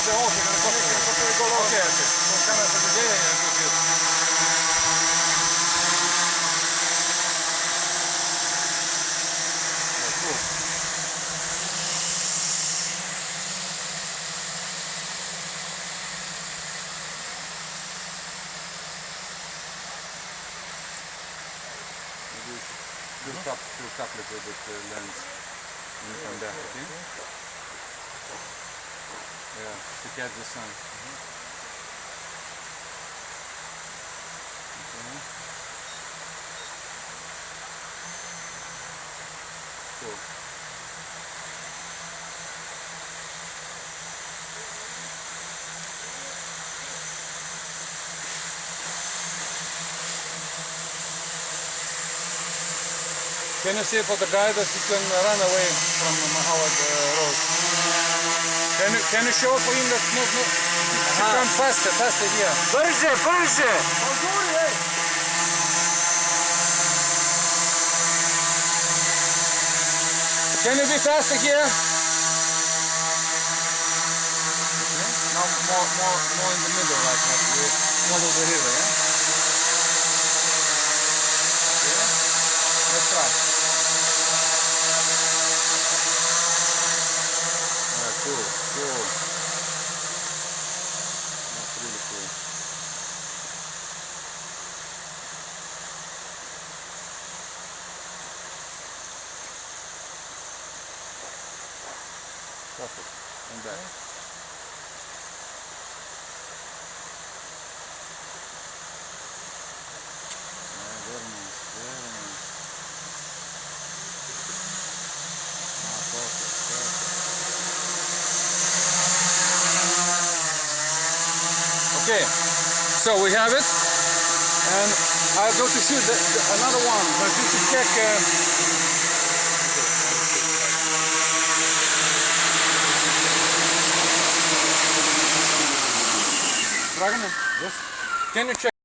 Build up a little bit lens when you come back, okay? Yeah, to catch the sun. Okay. Cool. Can you see for the guy that he can run away from Howard Road? Can you show for him that no, he come faster here? Ближе! Can you be faster here? Okay. Now more in the middle, like we follow the river, yeah? Okay. Let's try. Cool. That's really cool. Perfect. And back. Very nice. Perfect. Okay, so we have it, and I'm going to shoot another one, but you should check. Dragan, yes. Can you check?